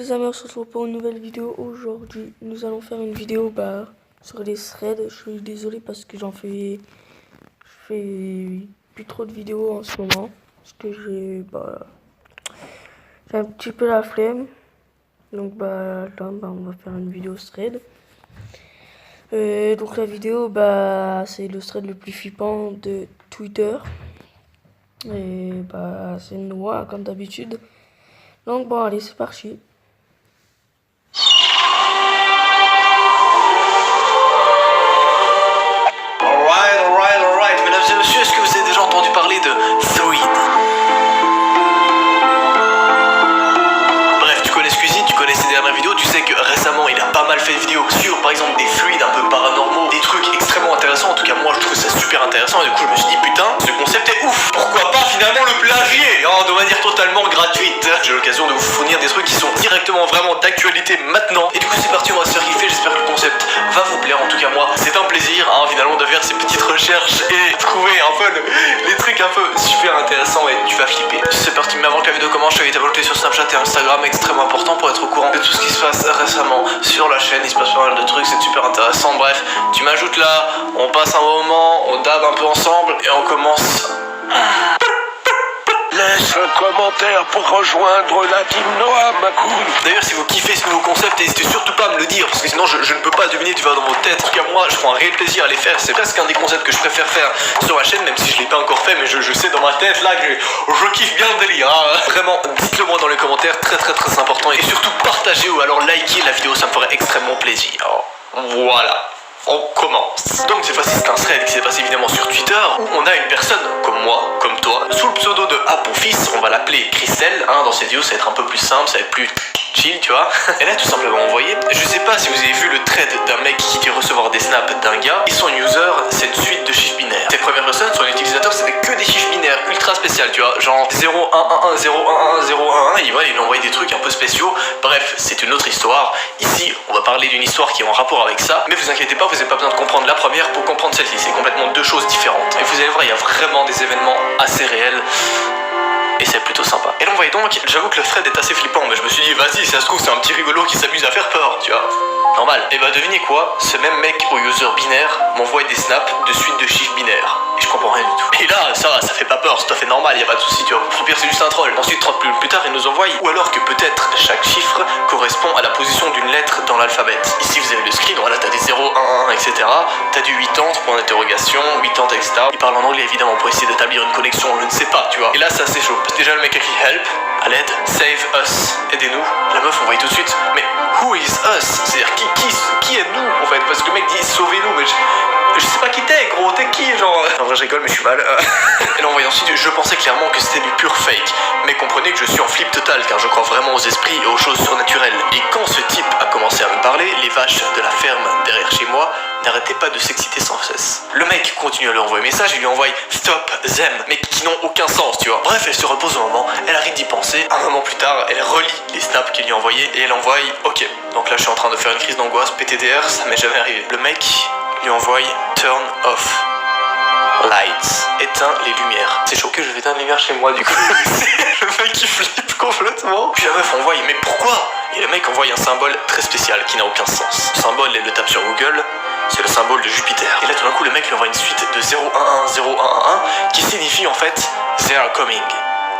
les amis, on se retrouve pour une nouvelle vidéo. Aujourd'hui, nous allons faire une vidéo sur les threads. Je suis désolé parce que je fais plus trop de vidéos en ce moment. Parce que j'ai un petit peu la flemme. Donc là, on va faire une vidéo thread. Donc la vidéo, c'est le thread le plus flippant de Twitter. Et c'est moi comme d'habitude. Donc bon, allez, c'est parti. Alright, mesdames et messieurs, est-ce que vous avez déjà entendu parler de Thread? Bref, tu connais Squeezie, tu connais ses dernières vidéos, tu sais que récemment il a pas mal fait de vidéos sur par exemple des threads un peu paranormaux, des trucs extrêmement intéressants. En tout cas, moi je trouve ça super intéressant et du coup je me suis dit putain, ce concept est ouf, pourquoi pas finalement le plagier de manière totalement gratuite. J'ai l'occasion de vous fournir des trucs qui sont directement vraiment d'actualité maintenant. Et du coup c'est parti, on va se faire kiffer, j'espère que le concept va vous plaire. En tout cas moi c'est un plaisir finalement de faire ces petites recherches et trouver un peu les trucs un peu super intéressants et tu vas flipper. C'est parti, mais avant que la vidéo commence, je t'invite à t'abonner sur Snapchat et Instagram, extrêmement important pour être au courant de tout ce qui se passe récemment sur la chaîne. Il se passe pas mal de trucs, c'est super intéressant. Bref, tu m'ajoutes là, on passe un moment, on dab un peu ensemble et on commence. Laisse un commentaire pour rejoindre la team Noah, ma couille. D'ailleurs, si vous kiffez ce nouveau concept, n'hésitez surtout pas à me le dire, parce que sinon je ne peux pas deviner, tu vas dans vos têtes. En tout cas, moi, je prends un réel plaisir à les faire. C'est presque un des concepts que je préfère faire sur la chaîne, même si je l'ai pas encore fait, mais je sais dans ma tête là que je kiffe bien le délire. Vraiment, dites-le moi dans les commentaires, très important. Et surtout, partagez ou alors likez la vidéo, ça me ferait extrêmement plaisir. Voilà. On commence. Donc cette fois-ci c'est un thread qui s'est passé évidemment sur Twitter où on a une personne comme moi, comme toi, sous le pseudo de Apophis, on va l'appeler Christelle, dans cette vidéo ça va être un peu plus simple, ça va être plus chill, tu vois. Elle a tout simplement envoyé, je sais pas si vous avez vu le thread d'un mec qui dit recevoir des snaps d'un gars, et son user c'est une suite de chiffres binaires. Ses premières personnes, son utilisateur c'était que des chiffres binaires ultra spécial, tu vois, genre 0111 0111 011, et voilà, il envoie des trucs un peu spéciaux. Bref, c'est une autre histoire. Ici, on va parler d'une histoire qui est en rapport avec ça, mais vous inquiétez pas, vous n'avez pas besoin de comprendre la première pour comprendre celle-ci, c'est complètement deux choses différentes. Et vous allez voir, il y a vraiment des événements assez réels. Et c'est plutôt sympa. Et donc, voyez donc, j'avoue que le thread est assez flippant, mais je me suis dit, vas-y, ça se trouve, c'est un petit rigolo qui s'amuse à faire peur, tu vois. Normal. Et devinez quoi, ce même mec au user binaire m'envoie des snaps de suite de chiffres binaires. Et je comprends rien du tout. Et là, ça fait pas peur, c'est tout à fait normal, y a pas de souci, tu vois. Au pire, c'est juste un troll. Ensuite, 30 minutes plus tard, il nous envoie. Ou alors que peut-être chaque chiffre correspond à la position d'une lettre dans l'alphabet. Ici, vous avez le screen, voilà, t'as des 0, 1, 1, etc. T'as du 80, point d'interrogation, 80, etc. Il parle en anglais, évidemment, pour essayer d'établir une connexion, je ne sais pas, tu vois. Et là, c'est assez chaud. Déjà, le mec écrit help, à l'aide, save us, aidez-nous. La meuf envoie tout de suite, mais who is us? C'est-à-dire qui est nous, en fait? Parce que le mec dit sauvez-nous, mais je sais pas qui t'es, gros, t'es qui, genre. En vrai, je rigole, mais je suis mal. Et là, on voit ensuite, je pensais clairement que c'était du pur fake. Mais comprenez que je suis en flip total, car je crois vraiment aux esprits et aux choses surnaturelles. Et quand ce type a commencé à me parler, les vaches de la ferme derrière chez moi n'arrêtaient pas de s'exciter sans cesse. Le mec continue à lui envoyer message, il lui envoie stop them, mais qui n'ont aucun sens, tu vois. Bref, elle se repose un moment, elle arrête d'y penser. Un moment plus tard, elle relit les snaps qu'il lui a envoyés et elle envoie ok. Donc là, je suis en train de faire une crise d'angoisse, PTDR, ça m'est jamais arrivé. Le mec lui envoie turn off lights, éteins les lumières. C'est chaud que je vais éteindre les lumières chez moi du coup. C'est le mec qui flippe complètement. Puis la meuf envoie, mais pourquoi? Et le mec envoie un symbole très spécial qui n'a aucun sens. Le symbole, elle le tape sur Google, c'est le symbole de Jupiter. Et là tout d'un coup le mec lui envoie une suite de 011 0111 qui signifie en fait they are coming.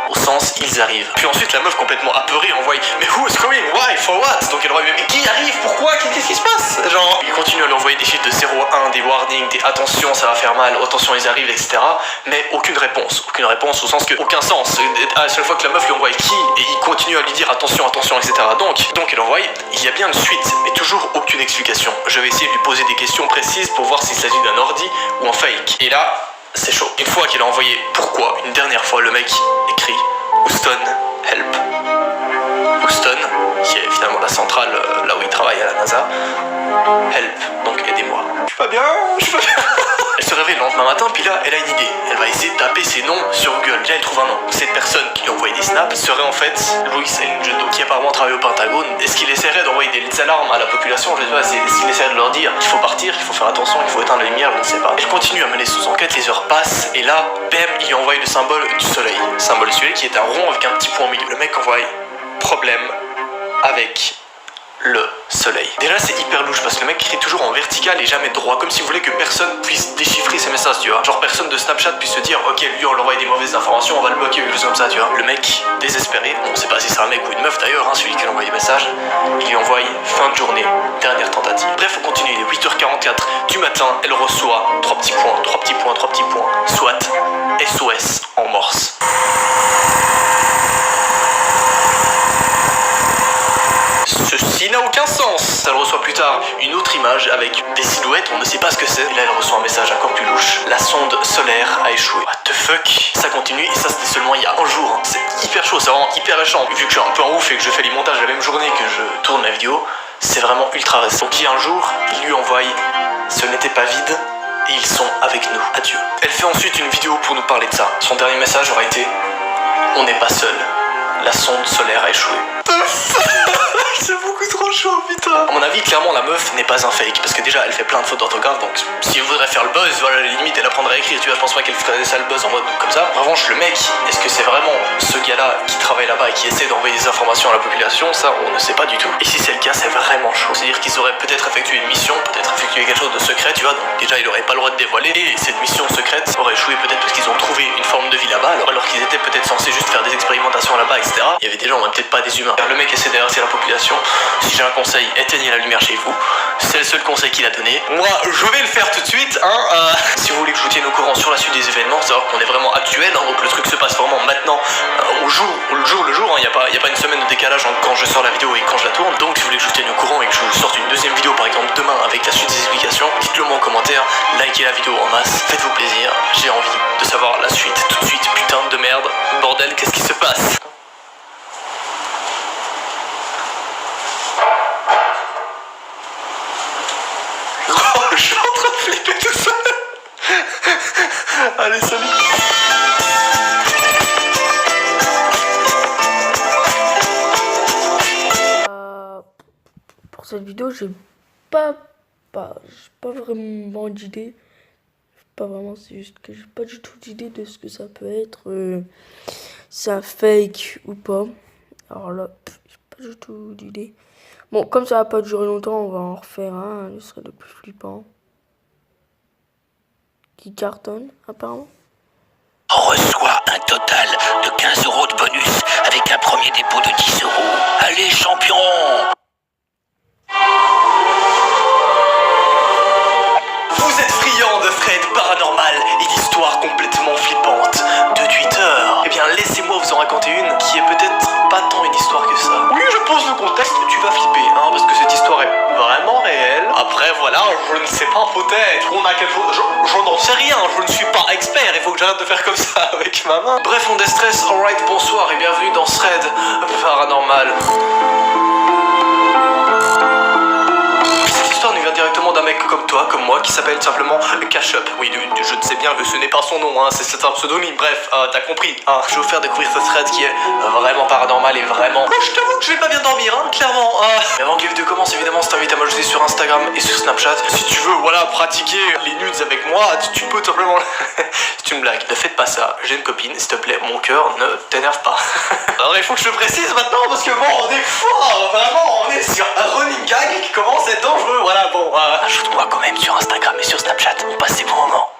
Au sens, ils arrivent. Puis ensuite, la meuf complètement apeurée envoie mais who is coming? Why? For what? Donc elle envoie mais qui arrive? Pourquoi? Qu'est-ce qui se passe? Genre, il continue à lui envoyer des chiffres de 0,1, des warnings, des attention, ça va faire mal, attention, ils arrivent, etc. Mais aucune réponse. Aucune réponse au sens que aucun sens. À la seule fois que la meuf lui envoie qui, et il continue à lui dire attention, etc. Donc elle envoie, il y a bien une suite, mais toujours aucune explication. Je vais essayer de lui poser des questions précises pour voir s'il s'agit d'un ordi ou un fake. Et là, c'est chaud. Une fois qu'il a envoyé pourquoi, une dernière fois, le mec écrit Houston, help. Houston, qui est finalement la centrale là où il travaille à la NASA. Help, donc aidez-moi. Je suis pas bien. Elle se réveille le lendemain matin, puis là, elle a une idée. Elle va essayer de taper ses noms sur Google. Là, elle trouve un nom. Cette personne qui lui a envoyé des snaps serait en fait Louis Eljundo, qui apparemment travaille au Pentagone. Est-ce qu'il essaierait d'envoyer des alarmes à la population? Je sais pas, est-ce qu'il essaierait de leur dire qu'il faut partir, qu'il faut faire attention, qu'il faut éteindre la lumière, je ne sais pas. Elle continue à mener sous enquête, les heures passent, et là, bam, il lui envoie le symbole du soleil. Symbole du soleil qui est un rond avec un petit point au milieu. Le mec envoie problème avec le soleil. Déjà c'est hyper louche parce que le mec écrit toujours en vertical et jamais droit, comme s'il voulait que personne puisse déchiffrer ses messages, tu vois. Genre personne de Snapchat puisse se dire ok lui on lui envoie des mauvaises informations, on va le bloquer ou quelque chose comme ça, tu vois. Le mec désespéré, on sait pas si c'est un mec ou une meuf d'ailleurs, hein, celui qui lui envoie des messages, il lui envoie fin de journée, dernière tentative. Bref on continue, il est 8h44 du matin, elle reçoit 3 petits points, 3 petits points, 3 petits points, soit SOS en morse. Ceci n'a aucun sens. Elle reçoit plus tard une autre image avec des silhouettes, on ne sait pas ce que c'est. Et là elle reçoit un message encore plus louche. La sonde solaire a échoué. What the fuck. Ça continue et ça c'était seulement il y a un jour. C'est hyper chaud, c'est vraiment hyper récent. Vu que je suis un peu en ouf et que je fais les montages la même journée que je tourne la vidéo, c'est vraiment ultra récent. Donc il y a un jour, il lui envoie ce n'était pas vide et ils sont avec nous. Adieu. Elle fait ensuite une vidéo pour nous parler de ça. Son dernier message aura été on n'est pas seul. La sonde solaire a échoué. C'est beaucoup trop chaud, putain. À mon avis, clairement, la meuf n'est pas un fake. Parce que déjà, elle fait plein de fautes d'orthographe. Donc, si elle voudrait faire le buzz, voilà, limite, elle apprendrait à écrire. Tu vois, je pense pas qu'elle ferait ça le buzz en mode comme ça. En revanche, le mec, est-ce que c'est vraiment ce gars-là qui travaille là-bas et qui essaie d'envoyer des informations à la population? Ça, on ne sait pas du tout. Et si c'est le cas, c'est vraiment chaud. C'est-à-dire qu'ils auraient peut-être effectué une mission, peut-être effectué quelque chose de secret, tu vois. Donc, déjà, il aurait pas le droit de dévoiler. Et cette mission secrète aurait échoué peut-être parce qu'ils ont trouvé une forme de vie là-bas. Alors qu'ils étaient peut-être censés juste faire des expérimentations là-bas, etc. Il y avait des gens, peut-être pas des humains. Le mec essaie d'inverser la population. Si j'ai un conseil, éteignez la lumière chez vous. C'est le seul conseil qu'il a donné. Moi, je vais le faire tout de suite. Si vous voulez que je vous tienne au courant sur la suite des événements, savoir qu'on est vraiment actuel. Donc le truc se passe vraiment maintenant, au jour. Il n'y a pas une semaine de décalage entre quand je sors la vidéo et quand je la tourne. Donc si vous voulez que je vous tienne au courant et que je vous sorte une deuxième vidéo par exemple demain avec la suite des explications, dites-le moi en commentaire, likez la vidéo en masse, faites-vous plaisir. J'ai envie de savoir la suite tout de suite. Putain de merde, bordel, qu'est-ce qui se passe? Je suis en train de flipper tout seul. Allez, salut. Pour cette vidéo, j'ai pas vraiment d'idée. Pas vraiment, c'est juste que j'ai pas du tout d'idée de ce que ça peut être. C'est un fake ou pas. Alors là, j'ai pas du tout d'idée. Bon, comme ça va pas durer longtemps, on va en refaire un. Ce serait le plus flippant. Qui cartonne, apparemment. On reçoit un total de 15 € de bonus avec un premier dépôt de 10 €. Allez, champion! Vous êtes friand de Fred paranormal et d'histoires complètement flippantes de Twitter. Eh bien, laissez-moi vous en raconter une qui est peut-être pas tant une histoire que ça. Oui, je pose le contexte, tu vas flipper, hein, parce que cette histoire est vraiment réelle. Après, voilà, je ne sais pas, peut-être qu'on a quelque chose... Je n'en sais rien, je ne suis pas expert, il faut que j'arrête de faire comme ça avec ma main. Bref, on déstresse, alright, bonsoir et bienvenue dans Thread paranormal. Cette histoire nous vient directement d'un mec comme toi, comme moi, qui s'appelle simplement Cash-Up. Oui, je ne sais bien que ce n'est pas son nom, hein, c'est un pseudonyme, bref, t'as compris. Hein. Je vais vous faire découvrir ce thread qui est vraiment paranormal et vraiment... Je t'avoue que je vais pas bien dormir, hein, clairement. Mais avant que la vidéo commence, évidemment, je t'invite à m'ajouter sur Instagram et sur Snapchat. Si tu veux, voilà, pratiquer les nudes avec moi, tu peux tout simplement... C'est une blague, ne faites pas ça. J'ai une copine, s'il te plaît, mon cœur, ne t'énerve pas. Alors il faut que je le précise maintenant, parce que bon, on est fort, vraiment, on est sur un running gag qui commence à être dangereux, voilà, bon... Ajoute-moi quand même sur Instagram et sur Snapchat, on passe des bons moments.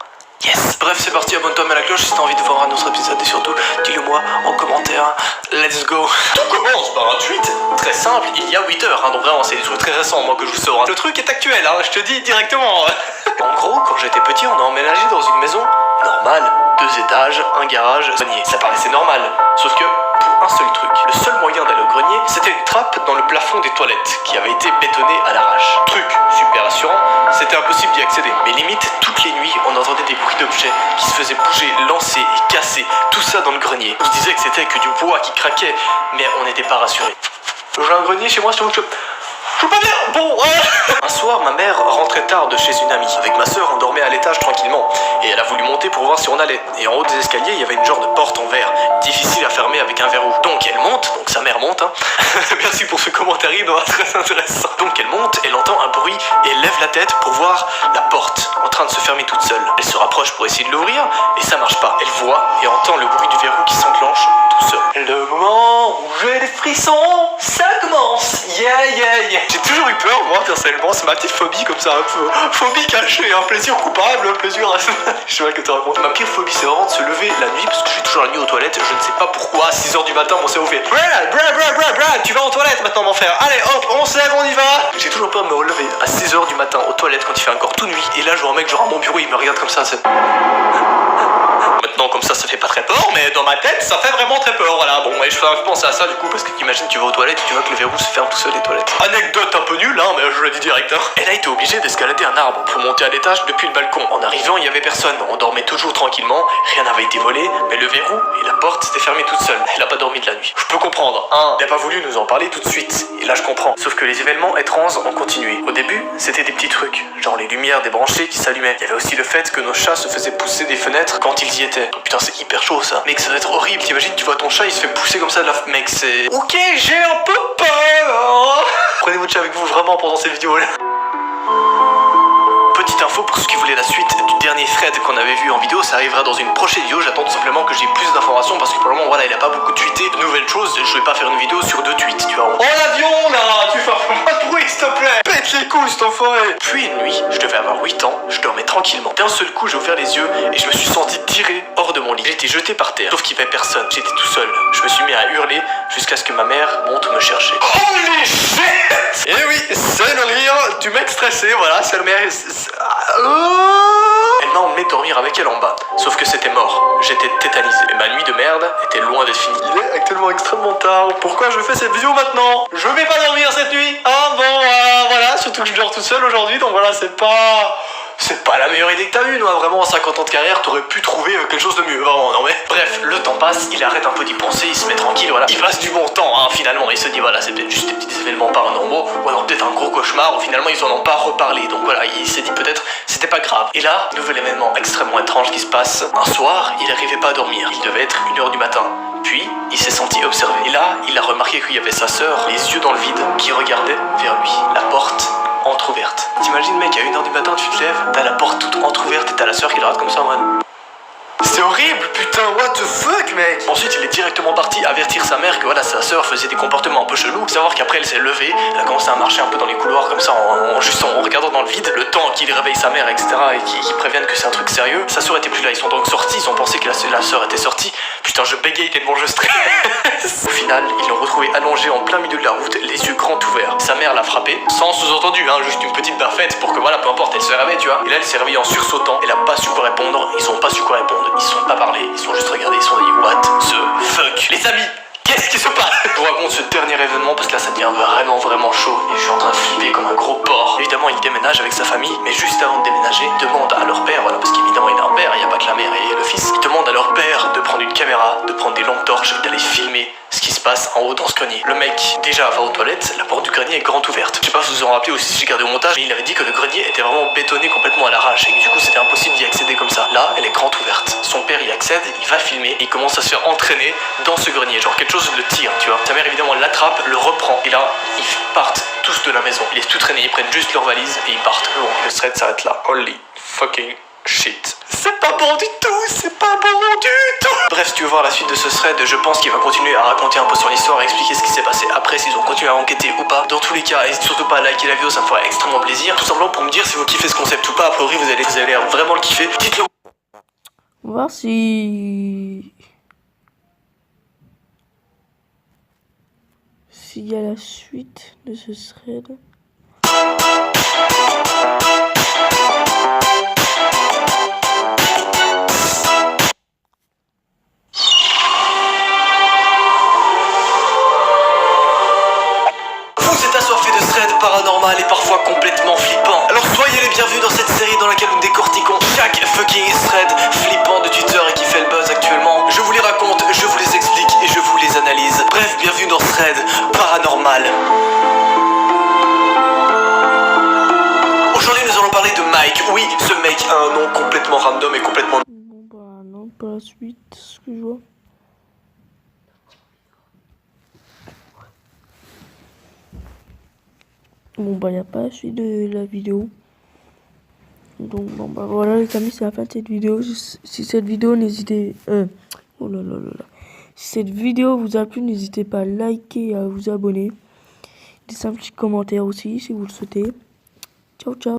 Yes. Bref, c'est parti, abonne-toi à la cloche si t'as envie de voir un autre épisode et surtout, dis-le moi en commentaire. Let's go. Tout commence par un tweet très simple, il y a 8 heures, hein, donc vraiment c'est des trucs très récents moi que je vous sors. Hein. Le truc est actuel, hein, je te dis directement. En gros, quand j'étais petit, on a emménagé dans une maison normale, 2 étages, un garage, grenier. Ça paraissait normal, sauf que pour un seul truc. Le seul moyen d'aller au grenier, c'était une trappe dans le plafond des toilettes qui avait été bétonnée à l'arrache. Truc super rassurant, c'était impossible d'y accéder. Mais limite, toutes les nuits, on entendait des bruits d'objets qui se faisaient bouger, lancer et casser, tout ça dans le grenier. On se disait que c'était que du bois qui craquait, mais on n'était pas rassurés. J'ai un grenier chez moi, je peux pas bien. Bon, Un soir, ma mère rentrait tard de chez une amie. Avec ma soeur, on dormait à l'étage tranquillement. Et elle a voulu monter pour voir si on allait. Et en haut des escaliers, il y avait une genre de porte en verre, difficile à fermer avec un verrou. Donc elle monte, donc sa mère monte, hein. Merci pour ce commentaire, il doit être très intéressant. Donc elle monte, elle entend un bruit et elle lève la tête pour voir la porte en train de se fermer toute seule. Elle se rapproche pour essayer de l'ouvrir et ça marche pas. Elle voit et entend le bruit du verrou qui s'enclenche tout seul. Le moment où j'ai des frissons, ça commence. commence. Yeah. J'ai toujours eu peur, moi, personnellement. C'est ma petite phobie comme ça, un peu. Phobie cachée, un plaisir coupable, un plaisir... Je sais pas que te raconte. Ma pire phobie, c'est vraiment de se lever la nuit, parce que je suis toujours la nuit aux toilettes. Je ne sais pas pourquoi, à 6h du matin, mon cerveau fait... Tu vas aux toilettes maintenant, mon frère. Allez, hop, on se lève, on y va. J'ai toujours peur de me relever à 6h du matin aux toilettes quand il fait encore tout nuit. Et là, je vois un mec genre à mon bureau, il me regarde comme ça, c'est... Maintenant, comme ça fait pas très peur, mais dans ma tête, ça fait vraiment très peur, voilà. Bon, et je fais un peu penser à ça, du coup, parce que t'imagines, tu vas aux toilettes et tu vois que le verrou se ferme tout seul, les toilettes. Anecdote un peu nulle, hein, mais je le dis direct, hein. Elle a été obligée d'escalader un arbre pour monter à l'étage depuis le balcon. En arrivant, il y avait personne. On dormait toujours tranquillement, rien n'avait été volé, mais le verrou et la porte s'étaient fermés toute seule. Elle a pas dormi de la nuit. Je peux comprendre, hein. Elle a pas voulu nous en parler tout de suite. Et là, je comprends. Sauf que les événements étranges ont continué. Au début, c'était des petits trucs, genre les lumières débranchées qui s'allumaient. Il y avait aussi le fait que nos chats se faisaient pousser des fenêtres quand ils y étaient. Oh, putain, c'est hyper chaud ça. Mec, ça va être horrible. T'imagines, tu vois ton chat, il se fait pousser comme ça de la... Mec, c'est... Ok, j'ai un peu peur. Prenez votre chat avec vous vraiment pendant ces vidéos là. Petite info pour ceux qui voulaient la suite du dernier thread qu'on avait vu en vidéo, ça arrivera dans une prochaine vidéo. J'attends tout simplement que j'ai plus d'informations parce que pour le moment, voilà, il a pas beaucoup tweeté de nouvelles choses. Je vais pas faire une vidéo sur 2 tweets, tu vois. Oh l'avion là, tu fais pas de bruit s'il te plaît. Pète les couilles cet enfoiré. Puis une nuit, je devais avoir 8 ans, je dormais tranquillement. D'un seul coup, j'ai ouvert les yeux et je me suis senti tiré hors de mon lit. J'ai été jeté par terre, sauf qu'il y avait personne. J'étais tout seul. Je me suis mis à hurler jusqu'à ce que ma mère monte me chercher. Holy shit. Et oui, c'est le rire du mec stressé, voilà, c'est le mec... Elle m'a emmené dormir avec elle en bas, sauf que c'était mort, j'étais tétanisé, et ma nuit de merde était loin d'être finie. Il est actuellement extrêmement tard, pourquoi je fais cette vidéo maintenant? Je vais pas dormir cette nuit. Ah bon, voilà, surtout que je dors tout seul aujourd'hui, donc voilà, c'est pas la meilleure idée que t'as eue, toi, vraiment, à 50 ans de carrière, t'aurais pu trouver quelque chose de mieux, vraiment, non mais... Bref, le temps passe, il arrête un peu d'y penser, il se met tranquille, voilà. Il passe du bon temps, hein, finalement, il se dit, voilà, c'est peut-être juste des petits événements paranormaux, ou alors peut-être un gros cauchemar, ou finalement ils en ont pas reparlé, donc voilà, il s'est dit peut-être, c'était pas grave. Et là, nouvel événement extrêmement étrange qui se passe. Un soir, il n'arrivait pas à dormir, il devait être 1h du matin. Puis, il s'est senti observé. Et là, il a remarqué qu'il y avait sa sœur, les yeux dans le vide, qui regardait vers lui. La porte entrouverte. T'imagines, mec, à 1h du matin, tu te lèves, t'as la porte toute entrouverte et t'as la sœur qui le regarde comme ça en mode... C'est horrible, putain, what the fuck, mec. Ensuite, il est directement parti avertir sa mère que voilà, sa sœur faisait des comportements un peu chelous. Faut savoir qu'après, elle s'est levée, elle a commencé à marcher un peu dans les couloirs comme ça, en regardant dans le vide, le temps qu'il réveille sa mère, etc., et qu'il prévienne que c'est un truc sérieux. Sa sœur était plus là, ils sont donc sortis, ils ont pensé que la sœur était sortie. Putain, je bégaye tellement je stresse. Au final, ils l'ont retrouvé allongé en plein milieu de la route, les yeux grands ouverts. Sa mère l'a frappé, sans sous-entendu, hein, juste une petite baffette pour que voilà, peu importe, elle se réveille, tu vois. Et là, elle s'est réveillée en sursautant, elle a pas su quoi répondre, ils ont pas su quoi répondre. Ils sont pas parlé, ils sont juste regardés, ils sont dit what the fuck. Les amis, qu'est-ce qui se passe? Je vous raconte ce dernier événement parce que là ça devient vraiment chaud et je suis en train de flipper comme un gros porc. Évidemment il déménage avec sa famille, mais juste avant de déménager, il demande à leur père, voilà, parce qu'évidemment il a un père, il n'y a pas que la mère et le fils, il demande à leur père de prendre une caméra, de prendre des lampes torches et d'aller filmer ce qui se passe en haut dans ce grenier. Le mec déjà va aux toilettes, la porte du grenier est grande ouverte. Je sais pas si vous vous en rappelez ou si j'ai gardé au montage, mais il avait dit que le grenier était vraiment bétonné complètement à l'arrache et que du coup c'était impossible d'y accéder comme ça. Là, elle est grande ouverte. Son père y accède, il va filmer et il commence à se faire entraîner dans ce grenier. Genre quelque chose le tire, tu vois. Sa mère évidemment l'attrape, le reprend et là, ils partent tous de la maison. Ils laissent tout traîner, ils prennent juste leurs valises et ils partent. Bon, le thread s'arrête là. Holy fucking shit. C'est pas bon du tout, c'est pas bon du tout. Bref, si tu veux voir la suite de ce thread, je pense qu'il va continuer à raconter un peu son histoire et expliquer ce qui s'est passé après, s'ils ont continué à enquêter ou pas. Dans tous les cas, n'hésite surtout pas à liker la vidéo, ça me ferait extrêmement plaisir. Tout simplement pour me dire si vous kiffez ce concept ou pas. A priori, vous allez vraiment le kiffer. Dites-le. On va voir si... s'il y a la suite de ce thread. Vous êtes assoiffés de threads paranormal et parfois complètement flippants. Alors soyez les bienvenus dans cette série dans laquelle nous décortiquons chaque fucking thread flippant de Twitter et qui fait le buzz actuellement. Je vous les raconte, je vous les explique et je vous les analyse. Bref, bienvenue dans Thread Paranormal. Aujourd'hui nous allons parler de Mike. Oui, ce mec a un nom complètement random et complètement... Bon bah non, pas la suite, ce que je vois. Bon bah y a pas la suite de la vidéo. Donc bon bah voilà les amis, c'est la fin de cette vidéo. Si cette vidéo n'hésitez... Si cette vidéo vous a plu, n'hésitez pas à liker et à vous abonner. Laissez un petit commentaire aussi si vous le souhaitez. Ciao, ciao.